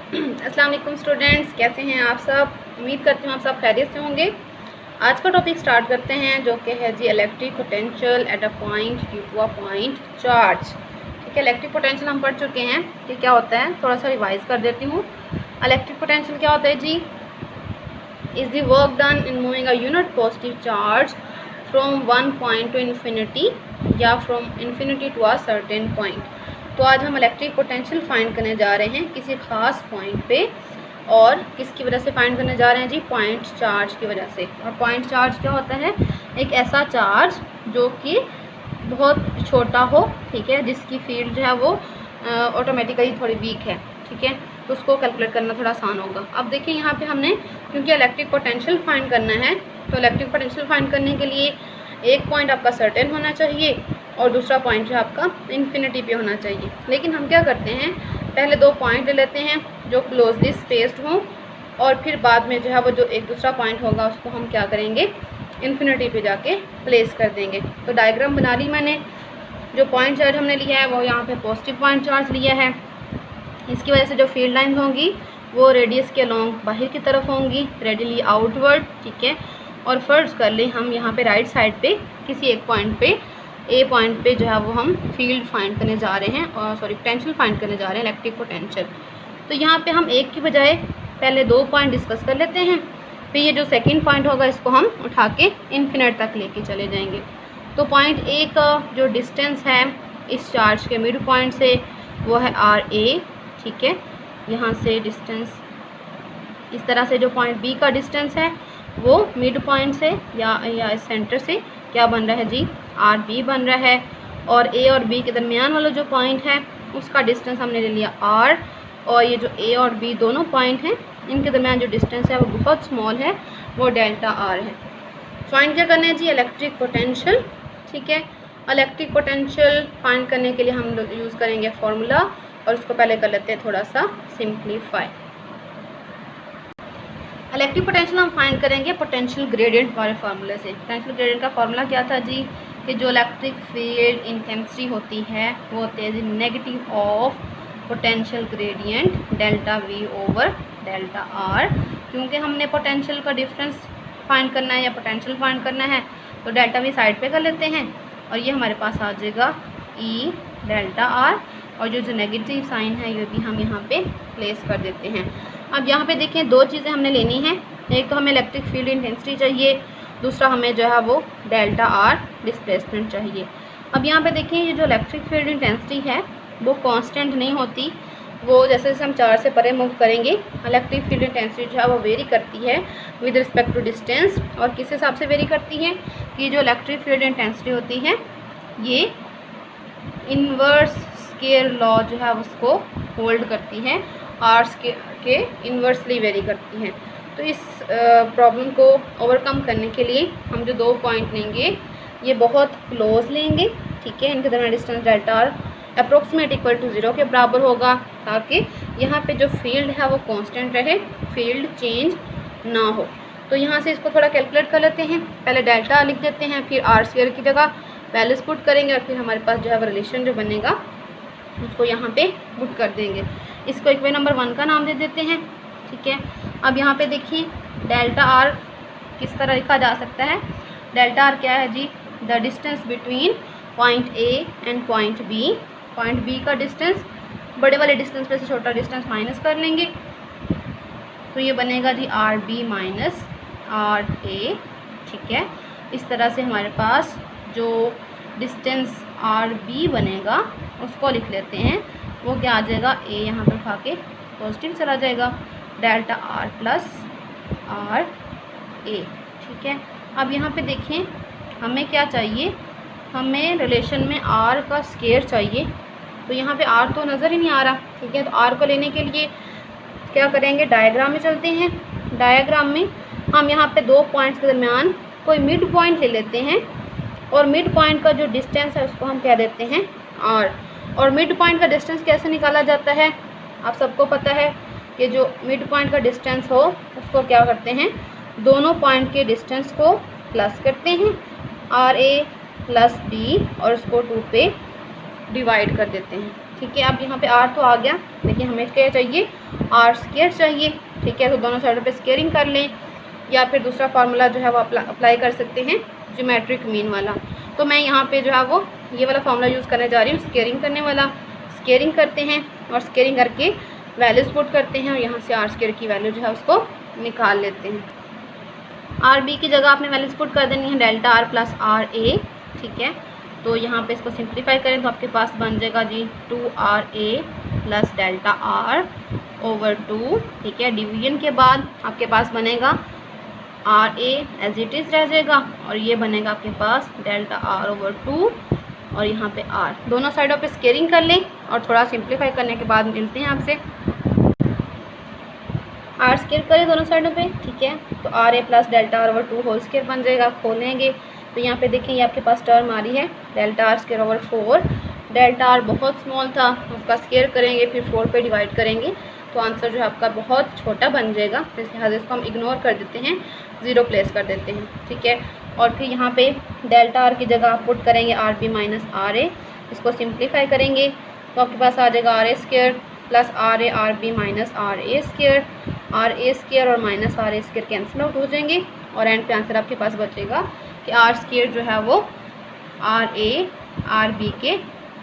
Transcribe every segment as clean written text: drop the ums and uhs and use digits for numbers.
अस्सलाम वालेकुम स्टूडेंट्स, कैसे हैं आप सब। उम्मीद करती हूँ आप सब खैरियत से होंगे। आज का टॉपिक स्टार्ट करते हैं जो कि है जी electric potential at a point due to a point charge. ठीक है, इलेक्ट्रिक पोटेंशियल हम पढ़ चुके हैं कि क्या होता है, थोड़ा सा रिवाइज कर देती हूँ। इलेक्ट्रिक पोटेंशियल क्या होता है जी, is the work done in moving a unit positive charge from one point to infinity या from infinity to a certain point. तो आज हम इलेक्ट्रिक पोटेंशियल फाइंड करने जा रहे हैं किसी ख़ास पॉइंट पे, और किसकी वजह से फाइंड करने जा रहे हैं जी, पॉइंट चार्ज की वजह से। और पॉइंट चार्ज क्या होता है, एक ऐसा चार्ज जो कि बहुत छोटा हो, ठीक है, जिसकी फील्ड जो है वो ऑटोमेटिकली थोड़ी वीक है, ठीक है, तो उसको कैलकुलेट करना थोड़ा आसान होगा। अब देखिए यहाँ पे हमने क्योंकि इलेक्ट्रिक पोटेंशियल फाइंड करना है, तो इलेक्ट्रिक पोटेंशियल फाइंड करने के लिए एक पॉइंट आपका सर्टेन होना चाहिए और दूसरा पॉइंट जो आपका इन्फिनिटी पे होना चाहिए। लेकिन हम क्या करते हैं, पहले दो पॉइंट ले लेते हैं जो क्लोजली स्पेस्ड हों, और फिर बाद में जो है वो जो एक दूसरा पॉइंट होगा उसको हम क्या करेंगे, इन्फिनिटी पे जाके प्लेस कर देंगे। तो डायग्राम बना ली मैंने। जो पॉइंट चार्ज हमने लिया है वो यहाँ पे पॉजिटिव पॉइंट चार्ज लिया है। इसकी वजह से जो फील्ड लाइंस होंगी वो रेडियस के अलोंग बाहर की तरफ होंगी, रेडियली आउटवर्ड, ठीक है। और फर्ज कर लें हम यहाँ पे राइट साइड पे किसी एक पॉइंट पे, ए पॉइंट पे जो है वो हम फील्ड फाइंड करने जा रहे हैं, और सॉरी पोटेंशियल फाइंड करने जा रहे हैं, इलेक्ट्रिक पोटेंशियल। तो यहाँ पे हम एक की बजाय पहले दो पॉइंट डिस्कस कर लेते हैं, फिर ये जो सेकंड पॉइंट होगा इसको हम उठा के इन्फिनिट तक लेके चले जाएंगे। तो पॉइंट ए का जो डिस्टेंस है इस चार्ज के मिड पॉइंट से वो है आर ए, ठीक है। यहाँ से डिस्टेंस इस तरह से, जो पॉइंट बी का डिस्टेंस है वो मिड पॉइंट से या इस सेंटर से क्या बन रहा है जी, आर बी बन रहा है। और ए और बी के दरमियान वाला जो पॉइंट है उसका डिस्टेंस हमने ले लिया आर, और ये जो ए और बी दोनों पॉइंट हैं इनके दरमियान जो डिस्टेंस है वो बहुत स्मॉल है, वो डेल्टा आर है। फाइंड क्या करना है जी, इलेक्ट्रिक पोटेंशियल, ठीक है। इलेक्ट्रिक पोटेंशियल फाइंड करने के लिए हम यूज़ करेंगे फॉर्मूला, और उसको पहले कर लेते हैं थोड़ा सा सिंप्लीफाई। इलेक्ट्रिक पोटेंशियल हम फाइंड करेंगे पोटेंशियल ग्रेडियंट वाले फार्मूले से। पोटेंशियल ग्रेडियंट का फार्मूला क्या था जी, कि जो इलेक्ट्रिक फील्ड इंटेंसिटी होती है वो होती है जी negative of potential gradient delta V over delta R. क्योंकि हमने पोटेंशियल का डिफरेंस फाइंड करना है या पोटेंशियल फाइंड करना है, तो डेल्टा वी साइड पे कर लेते हैं, और ये हमारे पास आ जाएगा ई डेल्टा आर, और जो नेगेटिव साइन है ये भी हम यहाँ पे प्लेस कर देते हैं। अब यहाँ पे देखें, दो चीज़ें हमने लेनी हैं, एक तो हमें इलेक्ट्रिक फील्ड इंटेंसिटी चाहिए, दूसरा हमें जो है वो डेल्टा आर डिस्प्लेसमेंट चाहिए। अब यहाँ पे देखें, ये जो इलेक्ट्रिक फील्ड इंटेंसिटी है वो कांस्टेंट नहीं होती, वो जैसे जैसे हम चार्ज से परे मूव करेंगे इलेक्ट्रिक फील्ड इंटेंसिटी जो है वो वेरी करती है विद रिस्पेक्ट टू डिस्टेंस। और किस हिसाब से वेरी करती है कि जो इलेक्ट्रिक फील्ड इंटेंसिटी होती है ये इन्वर्स स्केयर लॉ जो है उसको होल्ड करती है, आर स्केयर के इन्वर्सली वेरी करती हैं। तो इस प्रॉब्लम को ओवरकम करने के लिए हम जो दो पॉइंट लेंगे ये बहुत क्लोज लेंगे, ठीक है। इनके दरमियान distance delta R approximate equal to 0 के बराबर होगा, ताकि यहाँ पे जो फील्ड है वो कांस्टेंट रहे, फील्ड चेंज ना हो। तो यहाँ से इसको थोड़ा कैलकुलेट कर लेते हैं। पहले डेल्टा लिख देते हैं, फिर आर स्क्वायर की जगह वैल्यूज पुट करेंगे, और फिर हमारे पास जो है वो रिलेशन जो बनेगा उसको यहाँ पे पुट कर देंगे। इसको इक्वेशन नंबर 1 का नाम दे देते हैं, ठीक है। अब यहाँ पे देखिए डेल्टा आर किस तरह लिखा जा सकता है। डेल्टा आर क्या है जी, the distance between point A and point B. Point B का डिस्टेंस, बड़े वाले डिस्टेंस पे से छोटा डिस्टेंस माइनस कर लेंगे, तो ये बनेगा जी are B minus R A, ठीक है। इस तरह से हमारे पास जो डिस्टेंस आर बी बनेगा उसको लिख लेते हैं, वो क्या आ जाएगा, ए यहाँ पर उठा के पॉजिटिव चला जाएगा, delta R plus R A, ठीक है। अब यहाँ पे देखें हमें क्या चाहिए, हमें रिलेशन में आर का स्केयर चाहिए। तो यहाँ पे आर तो नज़र ही नहीं आ रहा, ठीक है। तो आर को लेने के लिए क्या करेंगे, डायग्राम में चलते हैं। डायग्राम में हम यहाँ पे दो पॉइंट्स के दरमियान कोई मिड पॉइंट ले लेते हैं, और मिड पॉइंट का जो डिस्टेंस है उसको हम क्या देते हैं आर। और मिड पॉइंट का डिस्टेंस कैसे निकाला जाता है, आप सबको पता है कि जो मिड पॉइंट का डिस्टेंस हो उसको क्या करते हैं, दोनों पॉइंट के डिस्टेंस को प्लस करते हैं, आर ए प्लस बी, और उसको 2 पे डिवाइड कर देते हैं, ठीक है। अब यहाँ पे आर तो आ गया, लेकिन हमें क्या चाहिए, आर स्क्वायर चाहिए। ठीक है, तो दोनों साइडों पे स्क्वेयरिंग कर लें, या फिर दूसरा फार्मूला जो है वो अप्लाई कर सकते हैं, ज्योमेट्रिक मीन वाला। तो मैं यहाँ पे जो है वो ये वाला फार्मूला यूज़ करने जा रही हूँ, स्क्वेयरिंग करने वाला। स्क्वेयरिंग करते हैं और स्क्वेयरिंग करके वैल्यूज़ पुट करते हैं, और यहाँ से आर स्क्वायर की वैल्यू जो है उसको निकाल लेते हैं। आर बी की जगह आपने वैल्यूज़ पुट कर देनी है delta R plus R A. ठीक है, तो यहाँ पे इसको सिंप्लीफाई करें तो आपके पास बन जाएगा जी 2RA plus delta R over 2। ठीक है, डिवीजन के बाद आपके पास बनेगा RA एज इट इज़ रह जाएगा, और ये बनेगा आपके पास डेल्टा आर ओवर 2, और यहाँ पे आर। दोनों साइडों पे स्केयरिंग कर लें और थोड़ा सिंप्लीफाई करने के बाद मिलते हैं आपसे। आर स्केयर करें दोनों साइडों पे। ठीक है, तो RA plus delta R over 2 whole square बन जाएगा। खोलेंगे तो यहाँ पे देखें ये आपके पास टर्म आ रही है delta R square over 4। Delta R बहुत स्मॉल था, उसका स्केयर करेंगे फिर 4 पे डिवाइड करेंगे, तो आंसर जो है आपका बहुत छोटा बन जाएगा। तो इस लिहाज इसको हम इग्नोर कर देते हैं, 0 प्लेस कर देते हैं। ठीक है, और फिर यहाँ पे डेल्टा आर की जगह आप पुट करेंगे R B minus R A. इसको सिंप्लीफाई करेंगे तो आपके पास आ जाएगा R A square plus R A R B minus R A square. R A square और minus R A square cancel out हो जाएंगे, और एंड पे आंसर आपके पास बचेगा कि आर स्केयर जो है वो आर ए आर बी के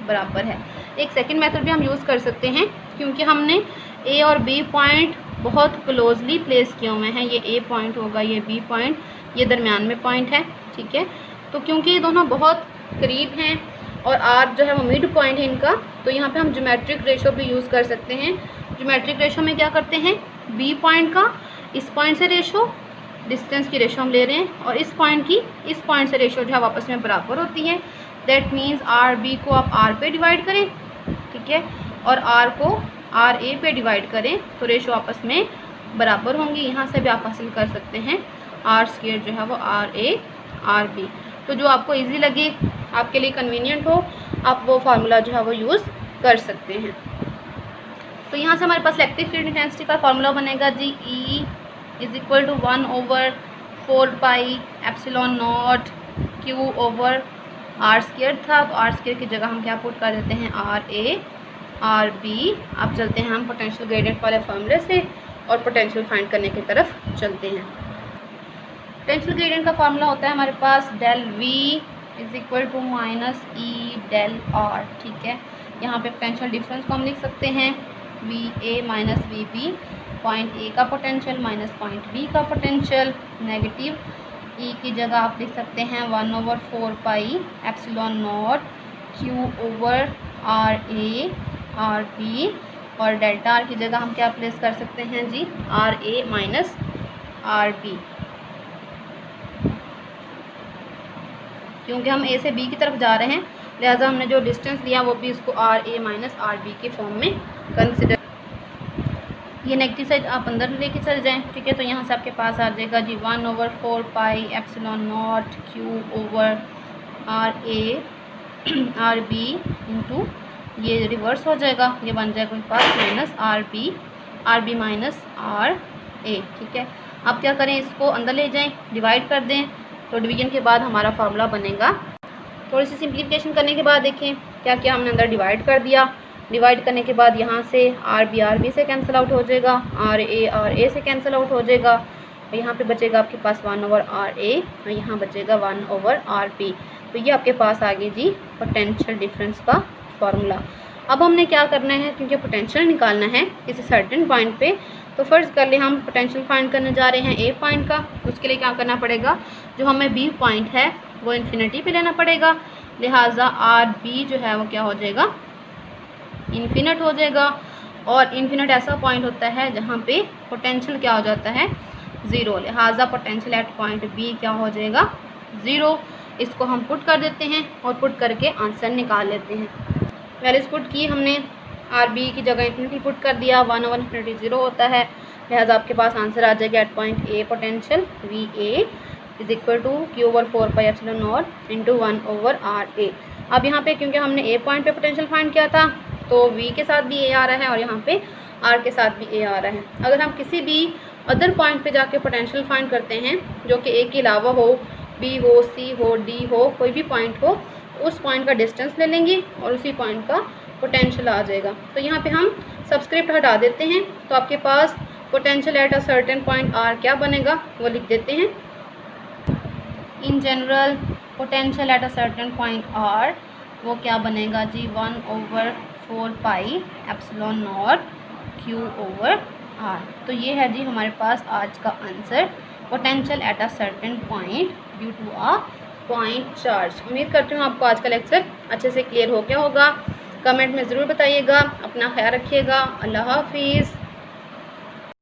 बराबर है। एक सेकंड मेथड भी हम यूज़ कर सकते हैं, क्योंकि हमने ए और बी पॉइंट बहुत क्लोजली प्लेस किए हुए हैं। ये ए पॉइंट होगा, ये बी पॉइंट, ये दरमियान में पॉइंट है। ठीक है, तो क्योंकि ये दोनों बहुत करीब हैं और आर जो है वो मिड पॉइंट है इनका, तो यहाँ पे हम ज्योमेट्रिक रेशो भी यूज़ कर सकते हैं। ज्योमेट्रिक रेशो में क्या करते हैं, बी पॉइंट का इस पॉइंट से रेशो, डिस्टेंस की रेशो हम ले रहे हैं, और इस पॉइंट की इस पॉइंट से रेशो जो है आपस में बराबर होती है। दैट मीन्स आर बी को आप आर पे डिवाइड करें, ठीक है, और आर को आर ए पे डिवाइड करें, तो रेशो आपस में बराबर होंगी। यहाँ से भी आप हासिल कर सकते हैं आर स्क्वायर जो है वो आर ए आर बी। तो जो आपको इजी लगे, आपके लिए कन्वीनियंट हो, आप वो फार्मूला जो है वो यूज़ कर सकते हैं। तो यहाँ से हमारे पास इलेक्ट्रिक फील्ड इंटेंसिटी का फार्मूला बनेगा जी, E is equal to 1/4 pi epsilon not Q over R square था, तो आर स्क्वायर की जगह हम क्या पुट कर देते हैं, आर ए आर बी। अब चलते हैं हम पोटेंशियल ग्रेडियंट वाले फार्मूले से और पोटेंशियल फाइंड करने की तरफ चलते हैं। पोटेंशियल ग्रेडियंट का फार्मूला होता है हमारे पास del V is equal to minus E del R. ठीक है, यहाँ पे पोटेंशियल डिफरेंस को हम लिख सकते हैं V A minus V B, point A का पोटेंशियल माइनस पॉइंट बी का पोटेंशियल। नेगेटिव ई की जगह आप लिख सकते हैं 1/4 pi epsilon not Q over R A R B, और डेल्टा आर की जगह हम क्या प्लेस कर सकते हैं जी, R A minus R B, क्योंकि हम ए से बी की तरफ जा रहे हैं, लिहाजा हमने जो डिस्टेंस लिया वो भी इसको R A minus R B के फॉर्म में कंसिडर। ये नेगेटिव साइड आप अंदर लेके चल जाएं। ठीक है, तो यहाँ से आपके पास आ जाएगा जी 1/4 pi epsilon not Q over R A R B into, ये रिवर्स हो जाएगा, ये बन जाएगा आपके पास minus R B minus R A. ठीक है, अब क्या करें, इसको अंदर ले जाएं, डिवाइड कर दें, तो डिवीजन के बाद हमारा फार्मूला बनेगा। थोड़ी सी सिंप्लीफिकेशन करने के बाद देखें क्या क्या हमने अंदर डिवाइड कर दिया। डिवाइड करने के बाद यहाँ से आर बी से कैंसिल आउट हो जाएगा, आर ए से कैंसिल आउट हो जाएगा, और यहाँ पे बचेगा आपके पास 1/RA और यहाँ बचेगा 1/RB। तो ये आपके पास आ गई जी पोटेंशियल डिफरेंस का फॉर्मूला। अब हमने क्या करना है, क्योंकि पोटेंशियल निकालना है किसी सर्टेन पॉइंट पे, तो फर्ज कर ले हम पोटेंशियल फाइंड करने जा रहे हैं ए पॉइंट का। उसके लिए क्या करना पड़ेगा, जो हमें बी पॉइंट है वो इन्फिनिटी पे लेना पड़ेगा, लिहाजा आर बी जो है वो क्या हो जाएगा, इन्फिनिट हो जाएगा। और इन्फिनिट ऐसा पॉइंट होता है जहाँ पे पोटेंशियल क्या हो जाता है, ज़ीरो, लिहाजा पोटेंशियल एट पॉइंट बी क्या हो जाएगा, ज़ीरो। इसको हम पुट कर देते हैं और पुट करके आंसर निकाल लेते हैं। वैल्यूज पुट की हमने, आर बी की जगह इन्फिनिटी पुट कर दिया, 1/इन्फिनिटी 0 होता है, लिहाजा आपके पास आंसर आ जाएगा at point A potential V A is equal to Q/4 pi epsilon naught into 1/RA। अब यहाँ पे क्योंकि हमने ए पॉइंट पे पोटेंशियल फाइंड किया था, तो वी के साथ भी ए आ रहा है और यहाँ पे आर के साथ भी ए आ रहा है। अगर हम किसी भी अदर पॉइंट पे जाके पोटेंशियल फाइंड करते हैं जो कि ए के अलावा हो, बी हो, सी हो, डी हो, कोई भी पॉइंट हो, उस पॉइंट का डिस्टेंस ले लेंगे और उसी पॉइंट का पोटेंशियल आ जाएगा। तो यहाँ पे हम सबस्क्रिप्ट हटा देते हैं, तो आपके पास potential at a certain point R क्या बनेगा वो लिख देते हैं। In general potential at a certain point R वो क्या बनेगा जी, 1/4 pi epsilon nought Q over R. तो ये है जी हमारे पास आज का answer, potential at a certain point due to a point charge. उम्मीद करती हूँ आपको आज का लेक्चर अच्छे से क्लियर हो गया होगा। कमेंट में ज़रूर बताइएगा। अपना ख्याल रखिएगा। अल्लाह हाफिज़।